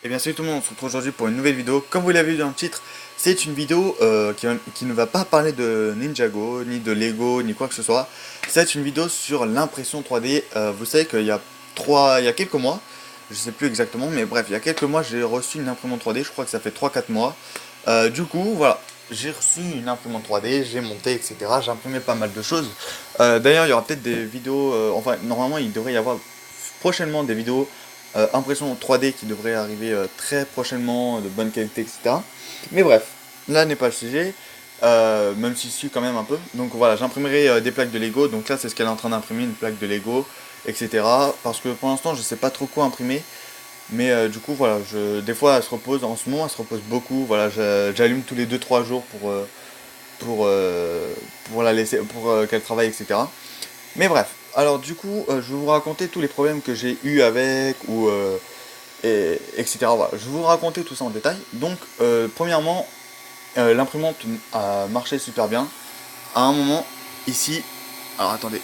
Et bien salut tout le monde, on se retrouve aujourd'hui pour une nouvelle vidéo. Comme vous l'avez vu dans le titre, c'est une vidéo qui ne va pas parler de Ninjago, ni de Lego, ni quoi que ce soit. C'est une vidéo sur l'impression 3D. Vous savez il y a quelques mois, je sais plus exactement, mais bref, il y a quelques mois j'ai reçu une imprimante 3D, je crois que ça fait 3 4 mois. Du coup, voilà, j'ai reçu une imprimante 3D, j'ai monté, etc. J'ai imprimé pas mal de choses. D'ailleurs, il y aura peut-être des vidéos, enfin normalement il devrait y avoir prochainement des vidéos impression 3D qui devrait arriver très prochainement, de bonne qualité, etc. Mais bref, là n'est pas le sujet, même si si quand même un peu. Donc voilà, j'imprimerai des plaques de Lego, donc là c'est ce qu'elle est en train d'imprimer, une plaque de Lego, etc. Parce que pour l'instant je sais pas trop quoi imprimer, mais du coup voilà, des fois elle se repose, en ce moment elle se repose beaucoup, voilà, j'allume tous les 2 3 jours pour, euh, pour la laisser, pour qu'elle travaille, etc. Mais bref, alors du coup, je vais vous raconter tous les problèmes que j'ai eu avec, etc. Voilà, je vais vous raconter tout ça en détail. Donc, premièrement, l'imprimante a marché super bien. À un moment, ici, alors attendez,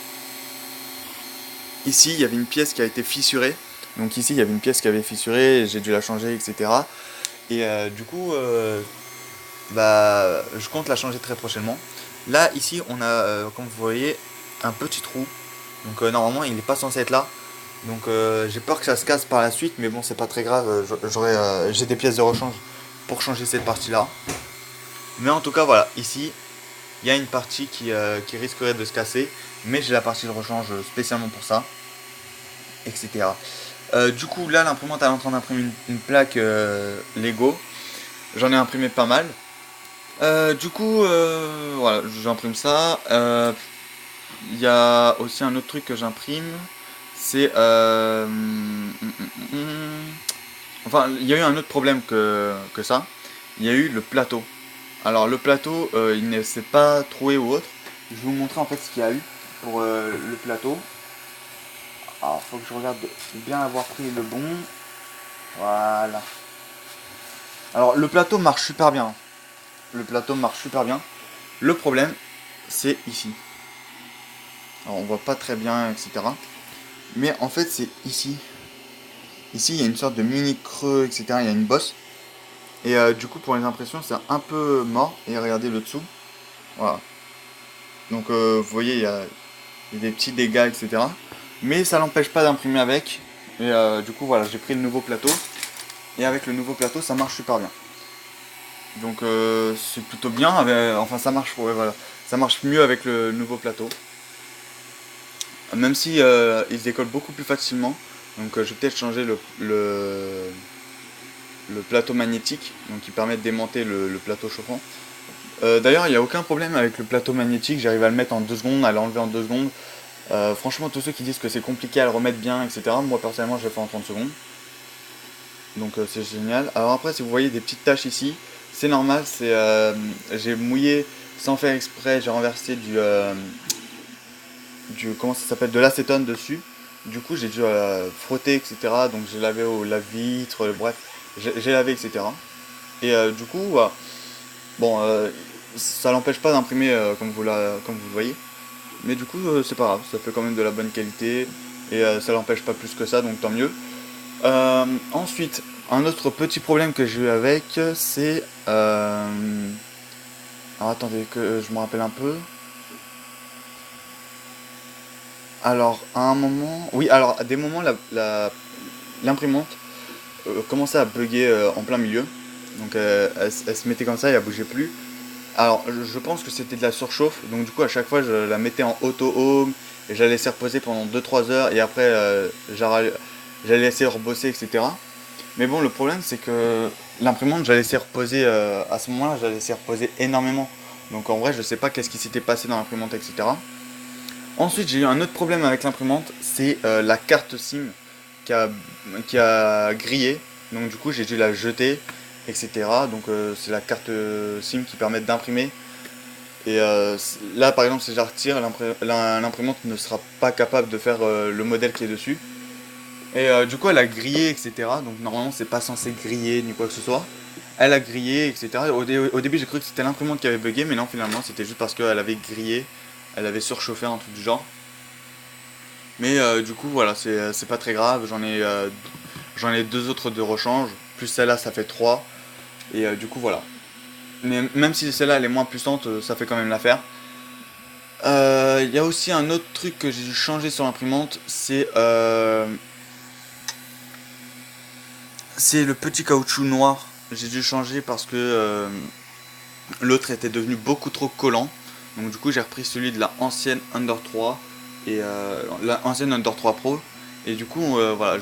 ici, il y avait une pièce qui a été fissurée. Donc ici, il y avait une pièce qui avait fissuré, j'ai dû la changer, etc. Et du coup, bah, je compte la changer très prochainement. Là, ici, on a, comme vous voyez, un petit trou. Donc normalement, il n'est pas censé être là. Donc j'ai peur que ça se casse par la suite, mais bon, c'est pas très grave. J'ai des pièces de rechange pour changer cette partie-là. Mais en tout cas, voilà, ici, il y a une partie qui risquerait de se casser, mais j'ai la partie de rechange spécialement pour ça, etc. Du coup, là, l'imprimante est en train d'imprimer une plaque Lego. J'en ai imprimé pas mal. Du coup, voilà, j'imprime ça. Il y a aussi un autre truc que j'imprime. C'est enfin, il y a eu un autre problème que ça. Il y a eu le plateau. Alors le plateau, il ne s'est pas troué ou autre. Je vais vous montrer en fait ce qu'il y a eu pour le plateau. Alors faut que je regarde bien avoir pris le bon. Voilà. Alors le plateau marche super bien. Le plateau marche super bien. Le problème, c'est ici. Alors on voit pas très bien, etc. Mais en fait c'est ici. Ici il y a une sorte de mini creux, etc. Il y a une bosse. Et du coup pour les impressions c'est un peu mort. Et regardez le dessous. Voilà. Donc vous voyez il y a des petits dégâts, etc. Mais ça n'empêche pas d'imprimer avec. Et du coup voilà, j'ai pris le nouveau plateau. Et avec le nouveau plateau ça marche super bien. Donc c'est plutôt bien. Enfin ça marche, ouais, voilà. Ça marche mieux avec le nouveau plateau. Même si il se décolle beaucoup plus facilement. Donc je vais peut-être changer le plateau magnétique. Donc qui permet de démonter le plateau chauffant. D'ailleurs, il n'y a aucun problème avec le plateau magnétique, j'arrive à le mettre en 2 secondes, à l'enlever en 2 secondes. Franchement, tous ceux qui disent que c'est compliqué à le remettre bien, etc., moi personnellement, je le fais en 30 secondes. Donc c'est génial. Alors après, si vous voyez des petites taches ici, c'est normal, j'ai mouillé sans faire exprès, j'ai renversé comment ça s'appelle, de l'acétone dessus. Du coup, j'ai dû frotter, etc. Donc j'ai lavé au lave-vitre, bref, j'ai lavé, etc. Et du coup, voilà. Bon, ça l'empêche pas d'imprimer comme vous le voyez. Mais du coup, c'est pas grave, ça fait quand même de la bonne qualité. Et ça l'empêche pas plus que ça, donc tant mieux. Ensuite, un autre petit problème que j'ai eu avec, c'est... alors attendez que je me rappelle un peu. Alors, à un moment... Oui, alors à des moments, l'imprimante commençait à bugger en plein milieu. Donc elle se mettait comme ça et elle bougeait plus. Alors, je pense que c'était de la surchauffe, donc du coup, à chaque fois, je la mettais en auto-home et je la laissais reposer pendant 2 3 heures et après, je la laissais rebosser, etc. Mais bon, le problème, c'est que l'imprimante, je la laissais reposer, à ce moment-là, je la laissais reposer énormément. Donc en vrai, je sais pas qu'est-ce qui s'était passé dans l'imprimante, etc. Ensuite, j'ai eu un autre problème avec l'imprimante, c'est la carte SIM qui a, qui a grillé. Donc du coup, j'ai dû la jeter, etc. Donc c'est la carte SIM qui permet d'imprimer. Et là, par exemple, si je la retire, l'imprimante ne sera pas capable de faire le modèle qui est dessus. Et du coup, elle a grillé, etc. Donc normalement, c'est pas censé griller ni quoi que ce soit. Elle a grillé, etc. Au début, j'ai cru que c'était l'imprimante qui avait bugué, mais non, finalement, c'était juste parce qu'elle avait grillé. Elle avait surchauffé, un truc du genre. Mais du coup, voilà, c'est pas très grave. J'en ai 2 autres de rechange. plus celle-là, ça fait 3. Et du coup, voilà. Mais même si celle-là, elle est moins puissante, ça fait quand même l'affaire. Il y a aussi un autre truc que j'ai dû changer sur l'imprimante, c'est le petit caoutchouc noir. J'ai dû changer parce que l'autre était devenu beaucoup trop collant. Donc du coup j'ai repris celui de la ancienne Under 3 et la ancienne Under 3 Pro. Et du coup voilà,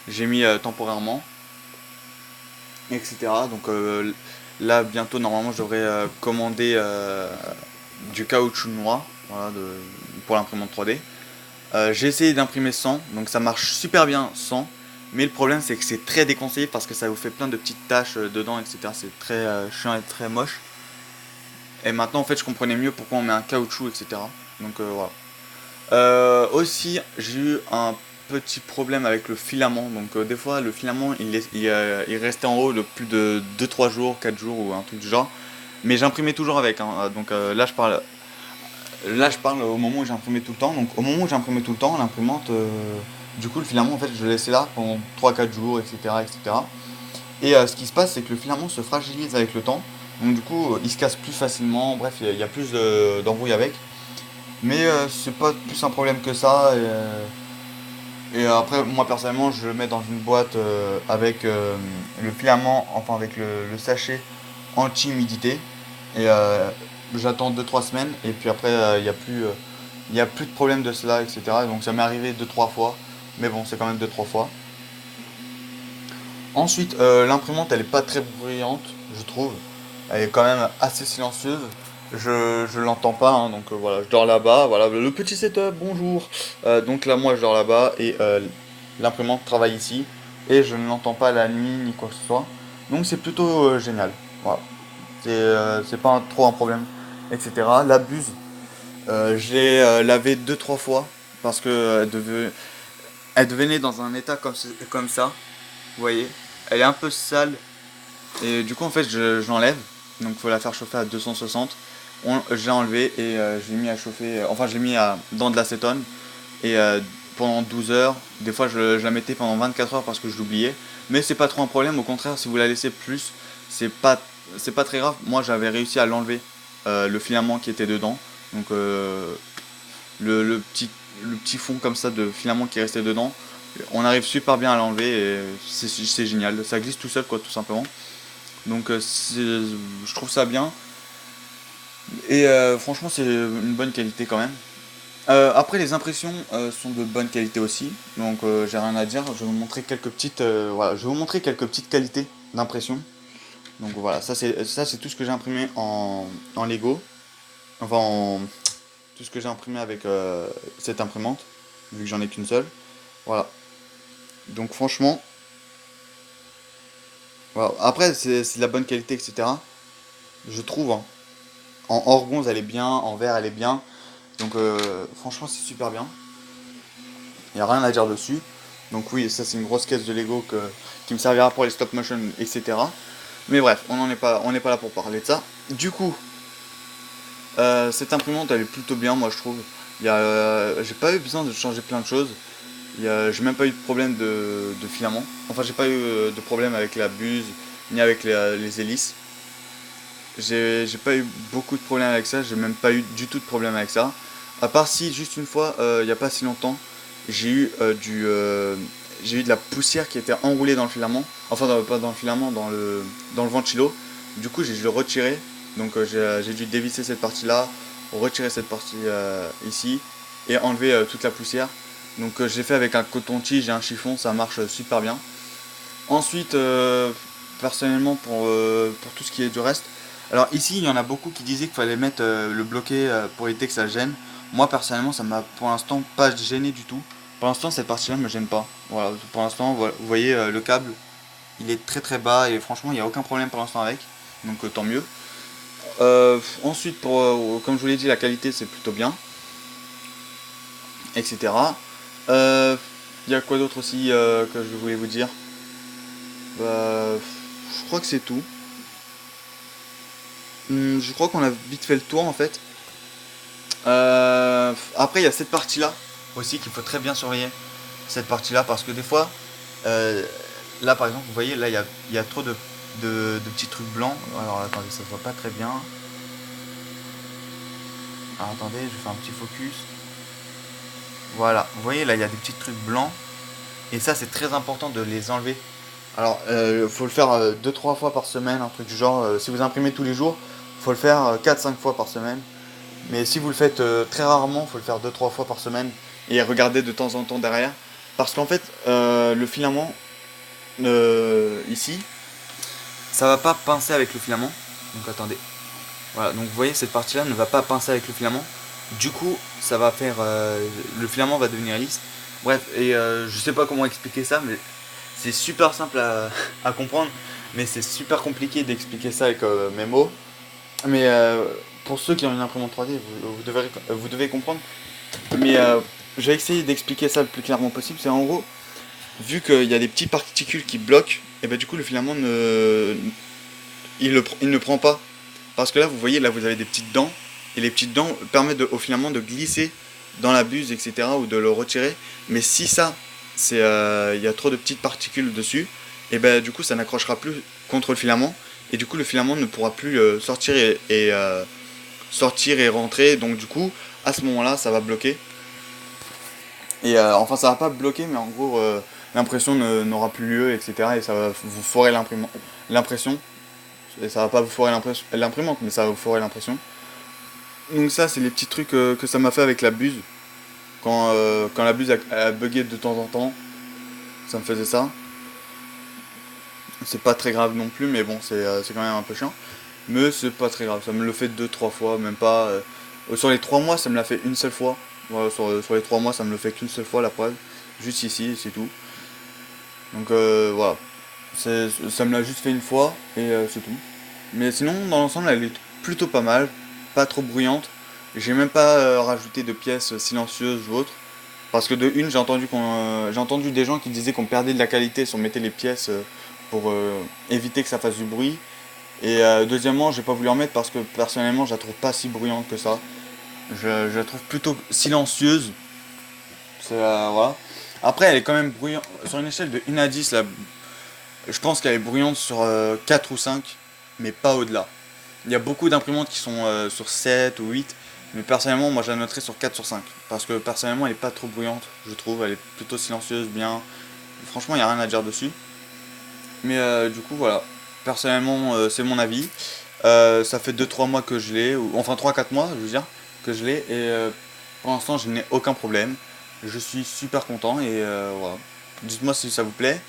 j'ai mis temporairement, etc. Donc là bientôt normalement je devrais commander du caoutchouc noir, voilà, pour l'imprimante 3D. J'ai essayé d'imprimer sans, donc ça marche super bien sans. Mais le problème c'est que c'est très déconseillé parce que ça vous fait plein de petites taches dedans, etc. C'est très chiant et très moche. Et maintenant en fait je comprenais mieux pourquoi on met un caoutchouc, etc. Donc voilà. Aussi j'ai eu un petit problème avec le filament. Donc des fois le filament il restait en haut de plus de 2-3 jours, 4 jours ou un truc du genre. Mais j'imprimais toujours avec, hein. Donc là je parle au moment où j'imprimais tout le temps. Donc au moment où j'imprimais tout le temps, l'imprimante, du coup le filament en fait je le laissais là pendant 3-4 jours, etc. etc. Et ce qui se passe c'est que le filament se fragilise avec le temps. Donc du coup il se casse plus facilement, bref il y a plus d'embrouille avec. Mais c'est pas plus un problème que ça. Et après moi personnellement je le mets dans une boîte avec le filament, enfin avec le sachet anti-humidité. Et j'attends 2-3 semaines et puis après il y a plus de problème de cela, etc. Donc ça m'est arrivé 2-3 fois, mais bon c'est quand même 2-3 fois. Ensuite l'imprimante elle est pas très bruyante je trouve, elle est quand même assez silencieuse. Je l'entends pas, hein, donc voilà, je dors là-bas, voilà le petit setup, bonjour. Donc là moi je dors là-bas et l'imprimante travaille ici et je ne l'entends pas la nuit ni quoi que ce soit. Donc c'est plutôt génial. Voilà. C'est pas trop un problème, etc. La buse, je l'ai lavée 2-3 fois parce que elle devenait dans un état comme ça. Vous voyez, elle est un peu sale et du coup en fait je l'enlève. Donc il faut la faire chauffer à 260. Je l'ai enlevé et je l'ai mis à chauffer. Enfin je l'ai mis dans de l'acétone et pendant 12 heures. Des fois je la mettais pendant 24 heures parce que je l'oubliais. Mais c'est pas trop un problème. Au contraire, si vous la laissez plus, c'est pas c'est pas très grave. Moi j'avais réussi à l'enlever, le filament qui était dedans. Donc le petit fond comme ça de filament qui restait dedans. On arrive super bien à l'enlever et c'est génial. Ça glisse tout seul quoi tout simplement. Donc je trouve ça bien. Et franchement c'est une bonne qualité quand même. Après les impressions sont de bonne qualité aussi, donc j'ai rien à dire. Je vais vous montrer quelques petites, voilà, je vais vous montrer quelques petites qualités d'impression. Donc voilà, ça c'est tout ce que j'ai imprimé en Lego, enfin tout ce que j'ai imprimé avec cette imprimante, vu que j'en ai qu'une seule. Voilà. Donc franchement, voilà. Après c'est de la bonne qualité, etc. Je trouve, hein. En hors bronze elle est bien, en vert elle est bien. Donc franchement c'est super bien. Il n'y a rien à dire dessus. Donc oui, ça c'est une grosse caisse de Lego qui me servira pour les stop motion, etc. Mais bref, on n'est pas là pour parler de ça. Du coup, cette imprimante elle est plutôt bien, moi je trouve. J'ai pas eu besoin de changer plein de choses. J'ai même pas eu de problème de filament. Enfin, j'ai pas eu de problème avec la buse ni avec les hélices. J'ai pas eu beaucoup de problèmes avec ça. J'ai même pas eu du tout de problème avec ça. À part si juste une fois, il n'y a pas si longtemps, j'ai eu j'ai eu de la poussière qui était enroulée dans le filament. Enfin, pas dans le filament, dans le ventilo. Du coup, j'ai dû le retirer. Donc, j'ai dû dévisser cette partie-là, retirer cette partie ici et enlever toute la poussière. Donc, j'ai fait avec un coton-tige et un chiffon, ça marche super bien. Ensuite, personnellement, pour tout ce qui est du reste, alors ici, il y en a beaucoup qui disaient qu'il fallait mettre le bloqué pour éviter que ça gêne. Moi, personnellement, ça m'a pour l'instant pas gêné du tout. Pour l'instant, cette partie-là ne me gêne pas. Voilà, pour l'instant, vous voyez, le câble, il est très très bas et franchement, il n'y a aucun problème pour l'instant avec. Donc, tant mieux. Ensuite, comme je vous l'ai dit, la qualité, c'est plutôt bien, etc. Il y a quoi d'autre aussi que je voulais vous dire? Je crois que c'est tout. Je crois qu'on a vite fait le tour en fait. Après, il y a cette partie-là aussi qu'il faut très bien surveiller. Cette partie-là, parce que des fois, euh, là par exemple, vous voyez, là il y a trop de petits trucs blancs. Alors attendez, ça se voit pas très bien. Alors attendez, je fais un petit focus. Voilà, vous voyez, là il y a des petits trucs blancs. Et ça, c'est très important de les enlever. Alors, faut le faire 2-3 fois par semaine, un truc du genre. Si vous imprimez tous les jours, faut le faire 4-5 fois par semaine. Mais si vous le faites très rarement, faut le faire 2-3 fois par semaine. Et regarder de temps en temps derrière. Parce qu'en fait, le filament, ici, ça va pas pincer avec le filament. Donc attendez. Voilà, donc vous voyez, cette partie-là ne va pas pincer avec le filament. Du coup, ça va faire... le filament va devenir lisse. Bref, et je sais pas comment expliquer ça, mais c'est super simple à comprendre. Mais c'est super compliqué d'expliquer ça avec mes mots. Mais pour ceux qui ont une imprimante 3D, vous devez comprendre. Mais j'ai essayé d'expliquer ça le plus clairement possible. C'est en gros, vu qu'il y a des petites particules qui bloquent, et ben du coup le filament il ne prend pas. Parce que là, vous voyez, là vous avez des petites dents. Et les petites dents permettent au filament de glisser dans la buse, etc. ou de le retirer. Mais si ça, il y a trop de petites particules dessus, et ben du coup ça n'accrochera plus contre le filament. Et du coup le filament ne pourra plus sortir sortir et rentrer. Donc du coup, à ce moment-là, ça va bloquer. Et enfin, ça va pas bloquer, mais en gros, l'impression n'aura plus lieu, etc. Et ça va vous foirer l'impression. Et ça va pas vous foirer l'imprimante, mais ça va vous foirer l'impression. Donc ça, c'est les petits trucs que ça m'a fait avec la buse. Quand la buse a bugué de temps en temps, ça me faisait ça. C'est pas très grave non plus, mais bon, c'est quand même un peu chiant. Mais c'est pas très grave, ça me le fait 2-3 fois, même pas. Sur les 3 mois, ça me l'a fait une seule fois. Voilà, sur les 3 mois, ça me le fait qu'une seule fois la preuve. Juste ici, c'est tout. Donc voilà. Ça me l'a juste fait une fois et c'est tout. Mais sinon, dans l'ensemble, elle est plutôt pas mal, pas trop bruyante. J'ai même pas rajouté de pièces silencieuses ou autres. Parce que de une, j'ai entendu des gens qui disaient qu'on perdait de la qualité si on mettait les pièces pour éviter que ça fasse du bruit. Et deuxièmement, j'ai pas voulu en mettre parce que personnellement, je la trouve pas si bruyante que ça. Je la trouve plutôt silencieuse. Voilà. Après, elle est quand même bruyante. Sur une échelle de 1 à 10, là, je pense qu'elle est bruyante sur 4 ou 5, mais pas au-delà. Il y a beaucoup d'imprimantes qui sont sur 7 ou 8, mais personnellement, moi je la noterais sur 4 sur 5. Parce que personnellement, elle est pas trop bruyante, je trouve. Elle est plutôt silencieuse, bien. Franchement, il n'y a rien à dire dessus. Mais du coup, voilà. Personnellement, c'est mon avis. Ça fait 2-3 mois que je l'ai, enfin 3-4 mois, je veux dire, que je l'ai, et pour l'instant, je n'ai aucun problème. Je suis super content, et voilà. Dites-moi si ça vous plaît.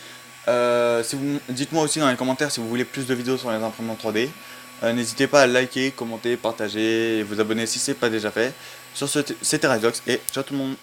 Dites-moi aussi dans les commentaires si vous voulez plus de vidéos sur les imprimantes 3D. N'hésitez pas à liker, commenter, partager et vous abonner si ce n'est pas déjà fait. Sur ce, c'était Ryzox et ciao tout le monde.